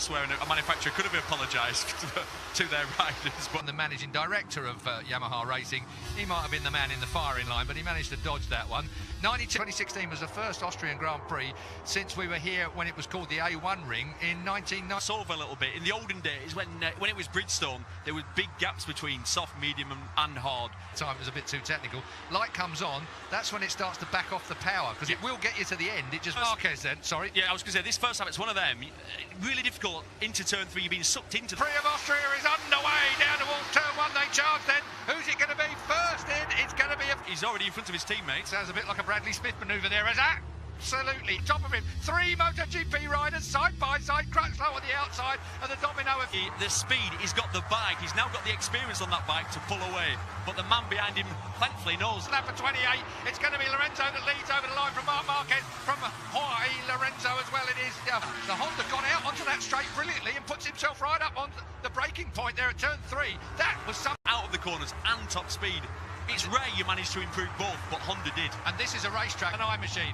past where a manufacturer could have apologised to their riders. But the managing director of Yamaha Racing, he might have been the man in the firing line, but he managed to dodge that one. 2016 was the first Austrian Grand Prix since we were here when it was called the A1 ring in 1990. Solve a little bit. In the olden days, when it was Bridgestone, there were big gaps between soft, medium and hard. Time was a bit too technical. Light comes on, that's when it starts to back off the power, because it will get you to the end. It just Marquez then, sorry. Yeah, I was going to say, this first time it's one of them. Really difficult into turn 3, you're being sucked into. Prix of Austria is underway, down towards turn 1, they charge then. Who's it going to be first in? It's going to be He's already in front of his teammates. Sounds a bit like a Bradley Smith manoeuvre there, is that? Absolutely, top of him. 3 MotoGP riders side by side, Crutchlow on the outside, and the domino of the speed. He's got the bike. He's now got the experience on that bike to pull away. But the man behind him, thankfully, knows. Lap for 28. It's going to be Lorenzo that leads over the line from Marquez, from Jorge Lorenzo as well. It is the Honda got out onto that straight brilliantly and puts himself right up on the braking point there at turn 3. That was some out of the corners and top speed. It's rare you manage to improve both, but Honda did. And this is a racetrack, an eye machine.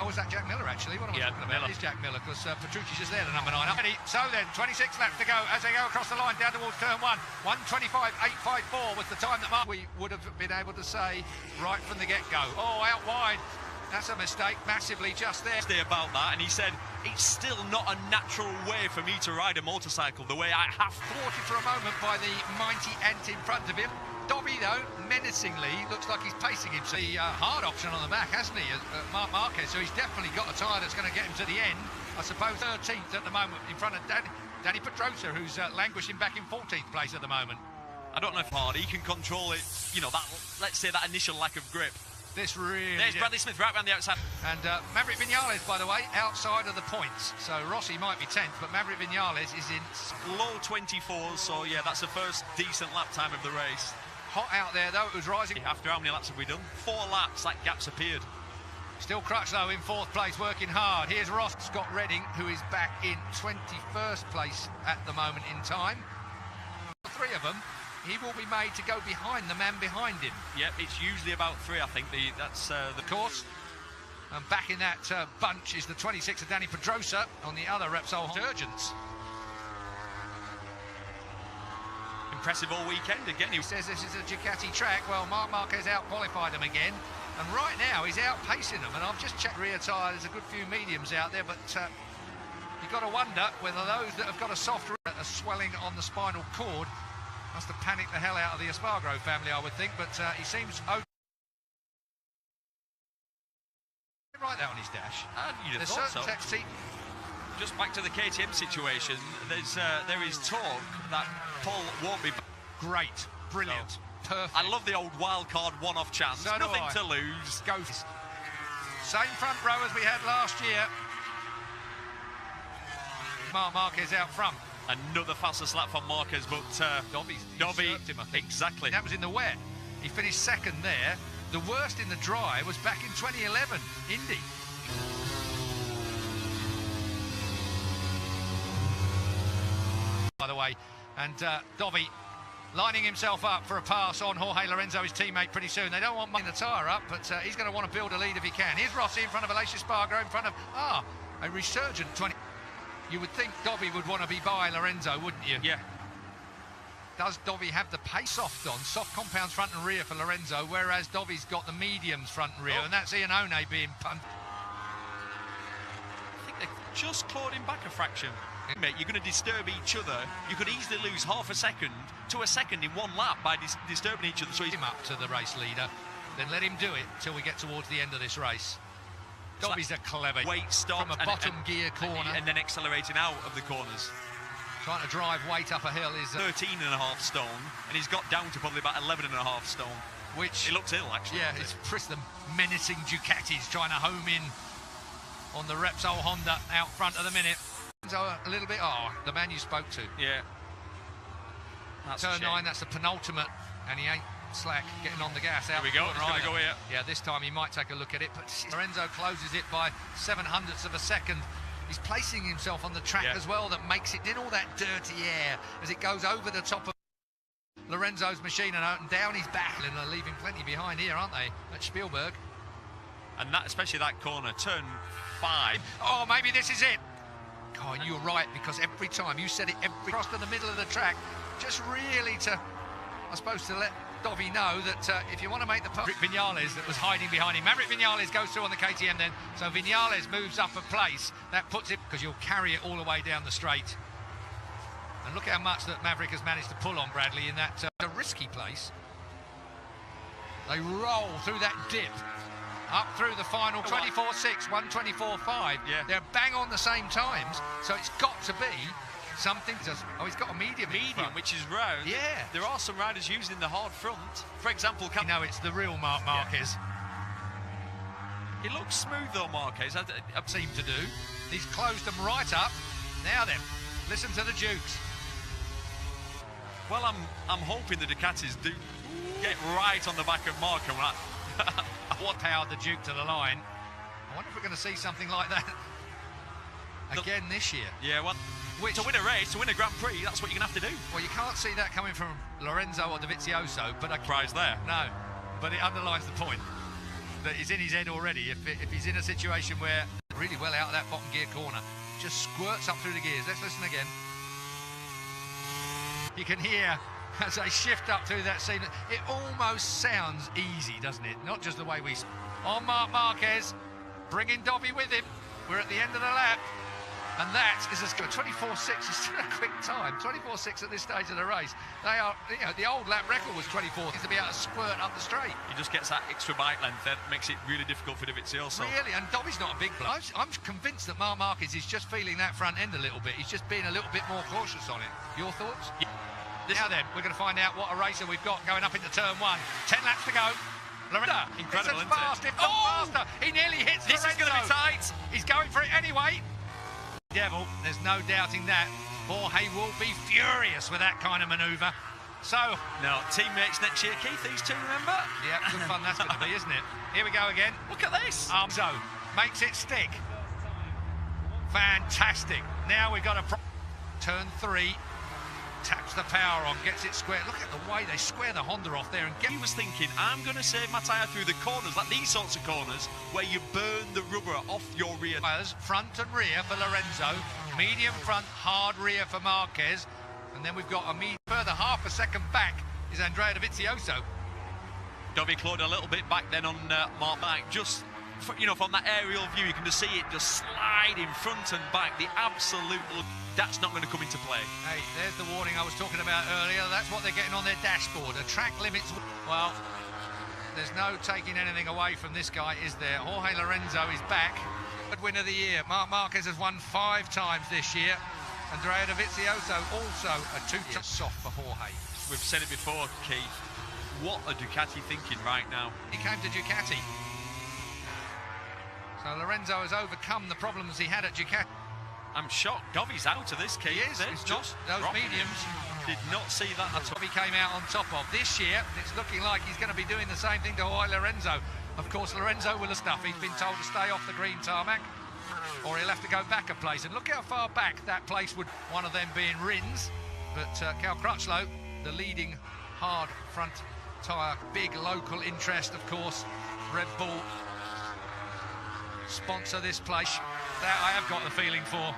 Oh, is that Jack Miller, actually? What am I talking about? It is Jack Miller, because Petrucci's just there, the number 9. So then, 26 laps to go as they go across the line down towards turn 1. 1:25.854 was the time that we would have been able to say right from the get-go. Oh, out wide. That's a mistake, massively just there. About that, and he said, it's still not a natural way for me to ride a motorcycle the way I have. Thwarted for a moment by the mighty ant in front of him. Dobby, though, menacingly, looks like he's pacing him. So the hard option on the back, hasn't he, Marquez? So he's definitely got a tyre that's going to get him to the end. I suppose 13th at the moment in front of Danny Pedrosa, who's languishing back in 14th place at the moment. I don't know if hard, he can control it, you know, that, let's say that initial lack of grip. This really... There's Bradley Smith right around the outside. And Maverick Vinales, by the way, outside of the points. So Rossi might be 10th, but Maverick Vinales is in... Low 24s, so yeah, that's the first decent lap time of the race. Hot out there, though, it was rising. After how many laps have we done? 4 laps, that gap's appeared. Still Crutchlow in 4th place, working hard. Here's Ross Scott Redding, who is back in 21st place at the moment in time. 3 of them, he will be made to go behind the man behind him. Yep, it's usually about 3, I think. That's the course. And back in that bunch is the 26 of Danny Pedrosa on the other Repsol Surgeons. Impressive all weekend again. He says this is a Ducati track. Well, Marc Marquez out-qualified them again, and right now he's outpacing them. And I've just checked rear tyre. There's a good few mediums out there, but you've got to wonder whether those that have got a soft a swelling on the spinal cord must have panicked the hell out of the Espargaro family, I would think. But he seems okay. Right there on his dash. You'd have thought so. Just back to the KTM situation, there is talk that Paul won't be great, brilliant, perfect. I love the old wild card one-off chance. So nothing to lose. Go. Same front row as we had last year. Marc Marquez out front. Another fastest lap for Marquez, but Dobby him, exactly. That was in the wet. He finished 2nd there. The worst in the dry was back in 2011, Indy. By the way, and Dobby lining himself up for a pass on Jorge Lorenzo, his teammate, pretty soon. They don't want the tyre up, but he's going to want to build a lead if he can. Here's Rossi in front of Aleix Espargaro, in front of, a resurgent 20. You would think Dobby would want to be by Lorenzo, wouldn't you? Yeah. Does Dobby have the pace soft compounds front and rear for Lorenzo, whereas Dobby's got the mediums front and rear, and that's Iannone being punted. I think they just clawed him back a fraction. Mate, you're going to disturb each other. You could easily lose half a second to a second in 1 lap by disturbing each other. So he's him up to the race leader, then let him do it till we get towards the end of this race. Dobby's a clever weight stop from a bottom gear corner and then accelerating out of the corners. Trying to drive weight up a hill is 13.5 stone, and he's got down to probably about 11.5 stone. Which it looks ill, actually. Yeah, it's the menacing Ducatis trying to home in on the Repsol Honda out front at the minute. So a little bit. The man you spoke to. Yeah. That's Turn 9. That's the penultimate, and he ain't slack getting on the gas. Out here we go. He's going to go here. Yeah, this time he might take a look at it, but Lorenzo closes it by 0.07 of a second. He's placing himself on the track as well. That makes it in all that dirty air as it goes over the top of Lorenzo's machine and down his back. And they're leaving plenty behind here, aren't they? At Spielberg. And that, especially that corner, turn 5. Oh, maybe this is it. Oh, and you're right, because every time you said it, across to the middle of the track, just really to, I suppose, to let Dovi know that if you want to make the Maverick Vinales that was hiding behind him. Maverick Vinales goes through on the KTM then, so Vinales moves up a place. That puts it, because you'll carry it all the way down the straight. And look how much that Maverick has managed to pull on Bradley in that a risky place. They roll through that dip, up through the final 24.6, 124.5. Yeah. They're bang on the same times, so it's got to be something. Oh, he's got a medium. Medium, which is round. Yeah. There are some riders using the hard front. For example, You know, it's the real Marquez. He looks smooth though, Marquez. I Seem to do. He's closed them right up. Now then, listen to the Dukes. Well, I'm hoping the Ducatis do get right on the back of Marco. What powered the Duke to the line? I wonder if we're going to see something like that again this year. Yeah, well, to win a race, to win a Grand Prix, that's what you're going to have to do. Well, you can't see that coming from Lorenzo or Dovizioso, but Prize there. No, but it underlines the point that he's in his head already. If he's in a situation where really well out of that bottom gear corner, just squirts up through the gears. Let's listen again. You can hear as they shift up through that scene. It almost sounds easy, doesn't it? Not just the way we... On Marc Marquez, bringing Dovi with him. We're at the end of the lap. And that is as good. 24.6 is still a quick time. 24.6 at this stage of the race. They are, you know, the old lap record was 24. To be able to squirt up the straight. He just gets that extra bike length that makes it really difficult for Dovizioso. Really, and Dovi's not a big bloke. I'm convinced that Marc Marquez is just feeling that front end a little bit. He's just being a little bit more cautious on it. Your thoughts? Yeah. Now then, we're going to find out what a racer we've got going up into turn one. 10 laps to go. Lorenzo, incredible, it's fast, if not faster. He nearly hits This Lorenzo. is going to be tight. He's going for it anyway. Devil, there's no doubting that. Jorge will be furious with that kind of manoeuvre. So, no, teammates next year, Keith, these two, remember? yeah, good fun that's going to be, isn't it? Here we go again. Look at this. So, makes it stick. Fantastic. Now we've got a turn 3. Taps the power on, gets it square. Look at the way they square the Honda off there. And He was thinking, I'm going to save my tyre through the corners, like these sorts of corners, where you burn the rubber off your rear. Front and rear for Lorenzo. Medium front, hard rear for Marquez. And then we've got a further half a second back is Andrea Dovizioso. Dovi clawed a little bit back then on Mark back. Just, you know, from that aerial view, you can just see it just slide in front and back. The absolute... That's not going to come into play. Hey, there's the warning I was talking about earlier. That's what they're getting on their dashboard. The track limits. Well, there's no taking anything away from this guy, is there? Jorge Lorenzo is back. Good win of the year. Marc Marquez has won 5 times this year. Andrea Dovizioso also a 2-time soft for Jorge. We've said it before, Keith. What are Ducati thinking right now? He came to Ducati. So Lorenzo has overcome the problems he had at Ducati. I'm shocked. Dovi's out of this, Keith. He is. It's just those mediums. Did not see that at all. He came out on top of. This year, it's looking like he's going to be doing the same thing to Jorge Lorenzo. Of course, Lorenzo will have stuff. He's been told to stay off the green tarmac, or he'll have to go back a place. And look how far back that place would, one of them being Rins. But Cal Crutchlow, the leading hard front tyre, big local interest, of course. Red Bull sponsor this place. That I have got the feeling for.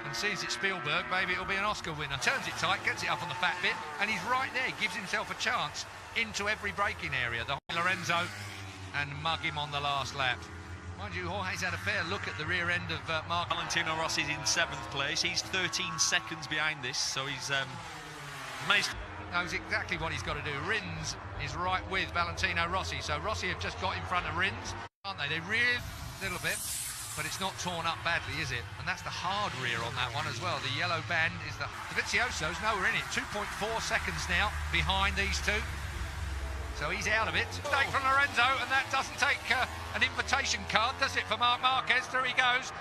And since it's Spielberg, maybe it'll be an Oscar winner. Turns it tight, gets it up on the fat bit, and he's right there. Gives himself a chance into every braking area. The Lorenzo, and mug him on the last lap. Mind you, Jorge's had a fair look at the rear end of Mark. Valentino Rossi's in 7th place. He's 13 seconds behind this, so he's managed. Knows exactly what he's got to do. Rins is right with Valentino Rossi, so Rossi have just got in front of Rins, aren't they? They rear a little bit, but it's not torn up badly, is it? And that's the hard rear on that one as well. The yellow band is the... Dovizioso's nowhere in it. 2.4 seconds now behind these two. So he's out of it. Mistake from Lorenzo, and that doesn't take an invitation card, does it, for Marc Marquez? Through he goes.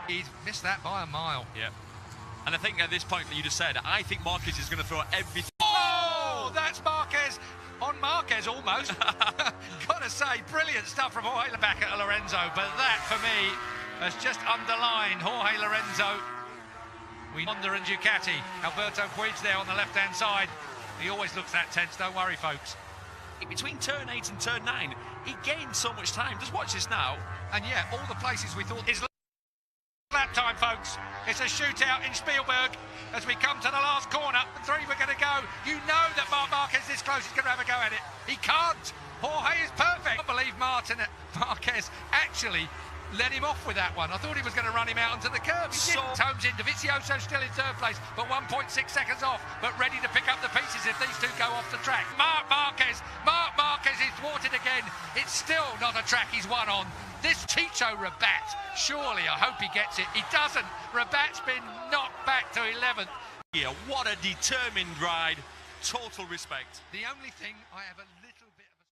He's missed that by a mile. Yeah. And I think at this point that you just said, I think Marquez is going to throw everything. Oh, that's Marquez. On Marquez, almost. Gotta say, brilliant stuff from Jorge back at Lorenzo, but that, for me, has just underlined Jorge Lorenzo. Honda and Ducati. Alberto Puig there on the left-hand side. He always looks that tense, don't worry, folks. Between turn 8 and turn 9, he gained so much time. Just watch this now. And yeah, all the places we thought... Lap time, folks. It's a shootout in Spielberg as we come to the last corner. 3 we're going to go. You know that Marquez this close is going to have a go at it. He can't. Jorge is perfect. I believe Marquez actually let him off with that one. I thought he was going to run him out onto the curb. He didn't. Tomes in. Dovisiozo still in third place, but 1.6 seconds off, but ready to pick up the pieces if these two go off the track. Marc Marquez is thwarted again. It's still not a track he's won on. This Ticho Rabat, surely, I hope he gets it. He doesn't. Rabat's been knocked back to 11th. Yeah, what a determined ride. Total respect. The only thing I have a